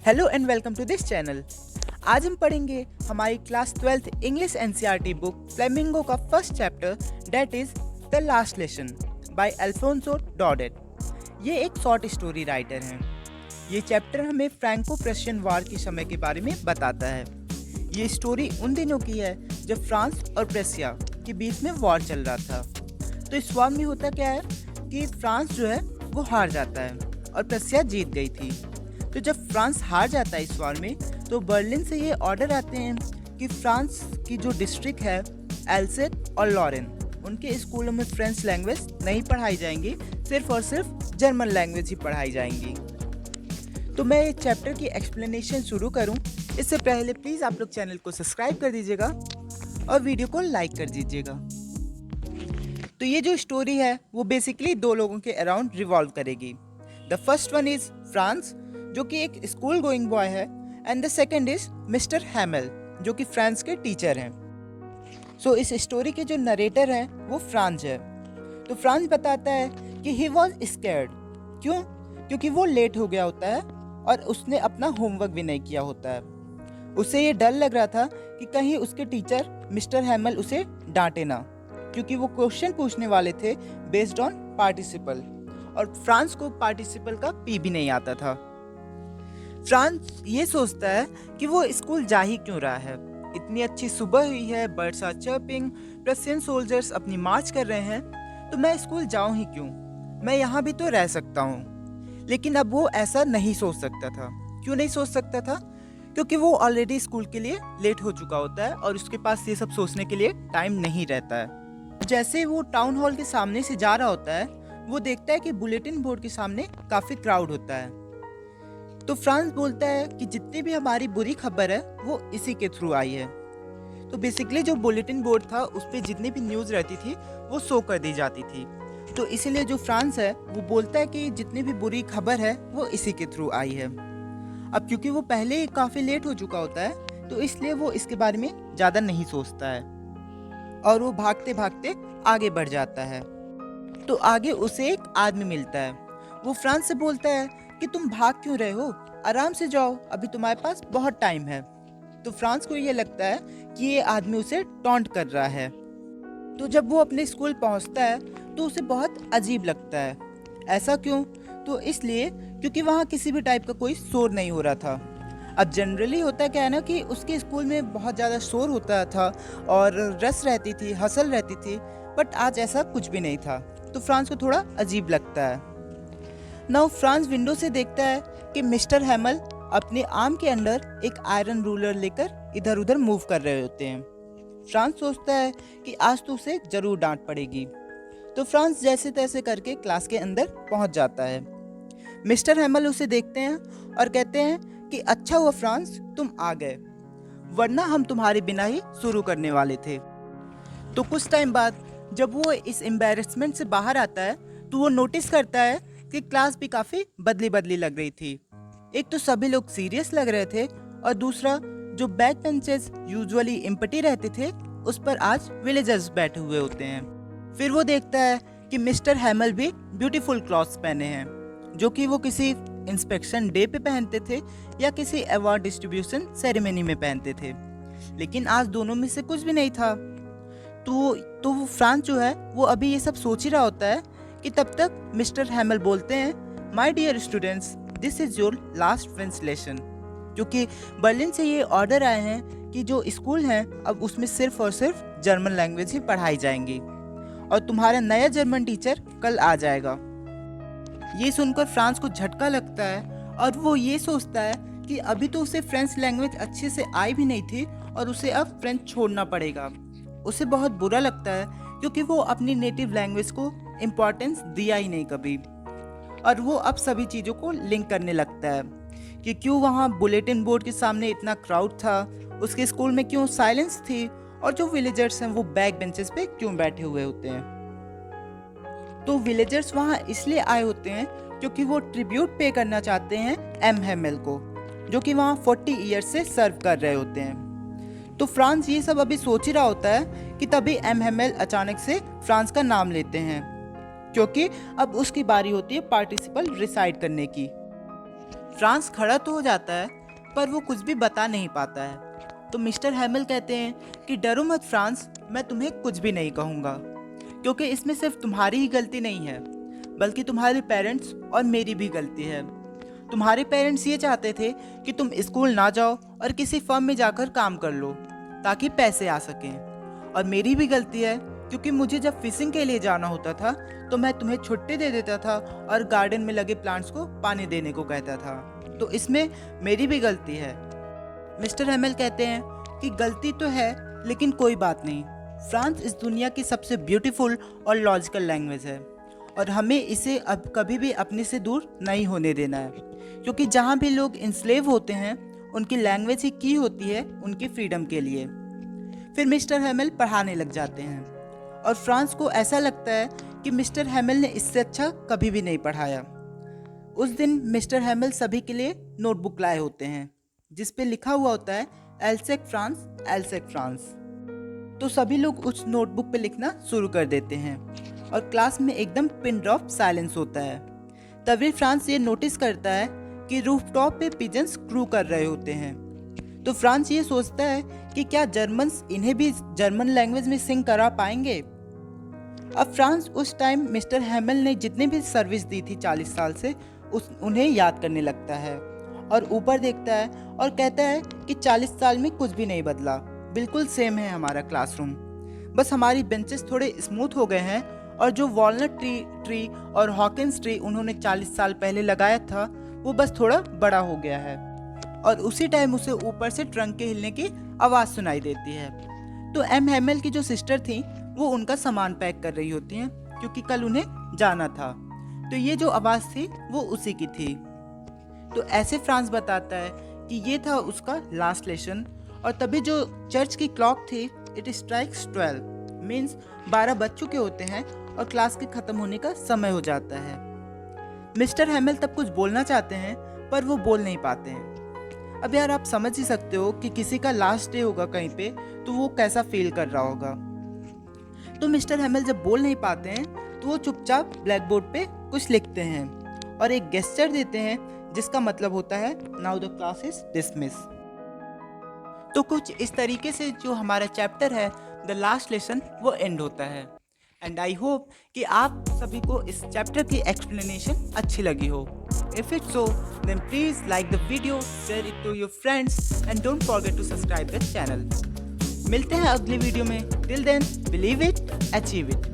Hello and welcome to this channel. आज हम पढ़ेंगे हमारी class 12th English NCERT book Flamingo का first chapter that is the last lesson by Alphonse Daudet. ये एक short story writer हैं। ये चैप्टर हमें फ्रैंको प्रेशियन वार के समय के बारे में बताता है। ये स्टोरी उन दिनों की है जब फ्रांस और प्रेशिया के बीच में वॉर चल रहा था। तो इस वॉर में होता क्या है कि फ्रांस जो है वो हार जाता है और प्रेशिया जीत गई थी। तो जब फ्रांस हार जाता है इस वॉर में तो बर्लिन से ये ऑर्डर आते हैं कि फ्रांस की जो डिस्ट्रिक्ट है एल्सेट और लॉरेन उनके स्कूलों में फ्रेंच लैंग्वेज नहीं पढ़ाई जाएंगी, सिर्फ और सिर्फ जर्मन लैंग्वेज ही पढ़ाई जाएंगी। तो मैं इस चैप्टर की एक्सप्लेनेशन शुरू करूं इससे पहले प्लीज़ आप लोग चैनल को सब्सक्राइब कर दीजिएगा और वीडियो को लाइक कर दीजिएगा। तो ये जो स्टोरी है वो बेसिकली दो लोगों के अराउंड रिवॉल्व करेगी। The first one is France जो कि एक स्कूल गोइंग बॉय है and the second is mister Hamel जो कि फ्रांस के टीचर हैं। सो इस स्टोरी के जो नरेटर हैं वो फ्रांस है। तो फ्रांस बताता है कि ही वॉज स्कैर्ड। क्यों? क्योंकि वो लेट हो गया होता है और उसने अपना होमवर्क भी नहीं किया होता है। उसे ये डर लग रहा था कि कहीं उसके टीचर मिस्टर हैमेल उसे डांटे ना, क्योंकि वो क्वेश्चन पूछने वाले थे बेस्ड ऑन पार्टिसिपल और फ्रांस को पार्टिसिपल का पी भी नहीं आता था। फ्रांस ये सोचता है कि वो स्कूल जा ही क्यों रहा है। इतनी अच्छी सुबह हुई है, birds are chirping, Russian soldiers अपनी मार्च कर रहे हैं, तो मैं स्कूल जाऊं ही क्यों? मैं यहाँ भी तो रह सकता हूँ। लेकिन अब वो ऐसा नहीं सोच सकता था। क्यों नहीं सोच सकता था? क्योंकि वो ऑलरेडी स्कूल के लिए लेट हो चुका होता है और उसके पास ये सब सोचने के लिए टाइम नहीं रहता है। जैसे वो टाउन हॉल के सामने से जा रहा होता है वो देखता है कि बुलेटिन बोर्ड के सामने काफ़ी क्राउड होता है। तो फ्रांस बोलता है कि जितनी भी हमारी बुरी खबर है वो इसी के थ्रू आई है। तो बेसिकली जो बुलेटिन बोर्ड था उस पर जितनी भी न्यूज़ रहती थी वो शो कर दी जाती थी। तो इसीलिए जो फ्रांस है वो बोलता है कि जितनी भी बुरी खबर है वो इसी के थ्रू आई है। अब क्योंकि वो पहले ही काफ़ी लेट हो चुका होता है तो इसलिए वो इसके बारे में ज़्यादा नहीं सोचता है और वो भागते भागते आगे बढ़ जाता है। तो आगे उसे एक आदमी मिलता है। वो फ्रांस से बोलता है कि तुम भाग क्यों रहे हो, आराम से जाओ, अभी तुम्हारे पास बहुत टाइम है। तो फ्रांस को ये लगता है कि ये आदमी उसे टॉन्ट कर रहा है। तो जब वो अपने स्कूल पहुंचता है तो उसे बहुत अजीब लगता है। ऐसा क्यों? तो इसलिए क्योंकि वहाँ किसी भी टाइप का कोई शोर नहीं हो रहा था। अब जनरली होता क्या है ना कि उसके स्कूल में बहुत ज़्यादा शोर होता था और रस रहती थी, हसल रहती थी, बट आज ऐसा कुछ भी नहीं था। तो फ्रांस को थोड़ा अजीब लगता है। नाउ फ्रांस विंडो से देखता है कि मिस्टर हैमल अपने आर्म के अंदर एक आयरन रूलर लेकर इधर उधर मूव कर रहे होते हैं। फ्रांस सोचता है कि आज तो उसे जरूर डांट पड़ेगी। तो फ्रांस जैसे तैसे करके क्लास के अंदर पहुंच जाता है। मिस्टर हैमल उसे देखते हैं और कहते हैं कि अच्छा हुआ फ्रांस तुम आ गए, वरना हम तुम्हारे बिना ही शुरू करने वाले थे। तो कुछ टाइम बाद जब वो इस एम्बैरेसमेंट से बाहर आता है तो वो नोटिस करता है कि क्लास भी काफ़ी बदली बदली लग रही थी। एक तो सभी लोग सीरियस लग रहे थे और दूसरा जो बैक बेंचेस यूजुअली एम्प्टी रहते थे उस पर आज विलेजर्स बैठे हुए होते हैं। फिर वो देखता है कि मिस्टर हैमल भी ब्यूटीफुल क्लॉथ्स पहने हैं जो कि वो किसी इंस्पेक्शन डे पे पहनते थे या किसी अवार्ड डिस्ट्रीब्यूशन सेरेमनी में पहनते थे, लेकिन आज दोनों में से कुछ भी नहीं था। तो वो फ्रांस जो है वो अभी ये सब सोच ही रहा होता है कि तब तक मिस्टर हैमल बोलते हैं, my dear students, this is your last French lesson. क्योंकि बर्लिन से ये ऑर्डर आए हैं कि जो स्कूल हैं अब उसमें सिर्फ और सिर्फ जर्मन लैंग्वेज ही पढ़ाई जाएंगी और तुम्हारा नया जर्मन टीचर कल आ जाएगा। ये सुनकर फ्रांस को झटका लगता है और वो ये सोचता है कि अभी तो उसे फ्रेंच लैंग्वेज अच्छे से आई भी नहीं थी और उसे अब फ्रेंच छोड़ना पड़ेगा। उसे बहुत बुरा लगता है क्योंकि वो अपनी नेटिव लैंग्वेज को इम्पोर्टेंस दिया ही नहीं कभी, और वो अब सभी चीज़ों को लिंक करने लगता है कि क्यों वहाँ बुलेटिन बोर्ड के सामने इतना क्राउड था, उसके स्कूल में क्यों साइलेंस थी और जो विलेजर्स हैं वो बैक बेंचेस पे क्यों बैठे हुए होते हैं। तो विलेजर्स वहाँ इसलिए आए होते हैं क्योंकि वो ट्रिब्यूट पे करना चाहते हैं एम हैमेल को, जो कि वहाँ 40 ईयर्स से सर्व कर रहे होते हैं। तो फ्रांस ये सब अभी सोच ही रहा होता है कि तभी एम हैमेल अचानक से फ्रांस का नाम लेते हैं क्योंकि अब उसकी बारी होती है पार्टिसिपल रिसाइड करने की। फ्रांस खड़ा तो हो जाता है पर वो कुछ भी बता नहीं पाता है। तो मिस्टर हैमिल कहते हैं कि डरो मत फ्रांस, मैं तुम्हें कुछ भी नहीं कहूँगा, क्योंकि इसमें सिर्फ तुम्हारी ही गलती नहीं है बल्कि तुम्हारे पेरेंट्स और मेरी भी गलती है। तुम्हारे पेरेंट्स ये चाहते थे कि तुम स्कूल ना जाओ और किसी फर्म में जाकर काम कर लो ताकि पैसे आ सकें, और मेरी भी गलती है क्योंकि मुझे जब फिशिंग के लिए जाना होता था तो मैं तुम्हें छुट्टी दे देता था और गार्डन में लगे प्लांट्स को पानी देने को कहता था, तो इसमें मेरी भी गलती है। मिस्टर हैमिल कहते हैं कि गलती तो है लेकिन कोई बात नहीं, फ्रांस इस दुनिया की सबसे ब्यूटीफुल और लॉजिकल लैंग्वेज है और हमें इसे अब कभी भी अपने से दूर नहीं होने देना है, क्योंकि जहाँ भी लोग इंस्लेव होते हैं उनकी लैंग्वेज ही की होती है उनकी फ्रीडम के लिए। फिर मिस्टर हैमिल पढ़ाने लग जाते हैं और फ्रांस को ऐसा लगता है कि मिस्टर हैमिल ने इससे अच्छा कभी भी नहीं पढ़ाया। उस दिन मिस्टर हैमिल सभी के लिए नोटबुक लाए होते हैं जिस पे लिखा हुआ होता है एल्सेक फ्रांस, एल्सेक फ्रांस। तो सभी लोग उस नोटबुक पे लिखना शुरू कर देते हैं और क्लास में एकदम पिन ड्रॉप साइलेंस होता है। तभी फ्रांस ये नोटिस करता है कि रूफटॉप पे पिजन्स क्रू कर रहे होते हैं। तो फ्रांस ये सोचता है कि क्या जर्मन्स इन्हें भी जर्मन लैंग्वेज में सिंग करा पाएंगे। अब फ्रांस उस टाइम मिस्टर हैमिल ने जितने भी सर्विस दी थी 40 साल से उन्हें याद करने लगता है और ऊपर देखता है और कहता है कि 40 साल में कुछ भी नहीं बदला, बिल्कुल सेम है हमारा क्लासरूम, बस हमारी बेंचेस थोड़े स्मूथ हो गए हैं और जो वॉलनट ट्री और हॉकिंस ट्री उन्होंने 40 साल पहले लगाया था वो बस थोड़ा बड़ा हो गया है। और उसी टाइम उसे ऊपर से ट्रंक के हिलने की आवाज़ सुनाई देती है। तो एम हैमिल की जो सिस्टर थी वो उनका सामान पैक कर रही होती हैं क्योंकि कल उन्हें जाना था, तो ये जो आवाज़ थी वो उसी की थी। तो ऐसे फ्रांस बताता है कि ये था उसका लास्ट लेसन और तभी जो चर्च की क्लॉक थी इट स्ट्राइक्स 12 मीन्स 12 बज चुके होते हैं और क्लास के ख़त्म होने का समय हो जाता है। मिस्टर हैमिल तब कुछ बोलना चाहते हैं पर वो बोल नहीं पाते हैं। अब यार आप समझ ही सकते हो कि किसी का लास्ट डे होगा कहीं पे तो वो कैसा फील कर रहा होगा। तो मिस्टर हैमिल जब बोल नहीं पाते हैं तो वो चुपचाप ब्लैक बोर्ड पे कुछ लिखते हैं और एक गेस्चर देते हैं जिसका मतलब होता है now the class is dismiss. तो कुछ इस तरीके से जो हमारा चैप्टर है द लास्ट लेसन वो एंड होता है। एंड आई होप कि आप सभी को इस चैप्टर की एक्सप्लेनेशन अच्छी लगी हो। If it's so then please like the video, share it to your friends and don't forget to subscribe the channel. मिलते हैं अगली वीडियो में। Till then believe it, achieve it.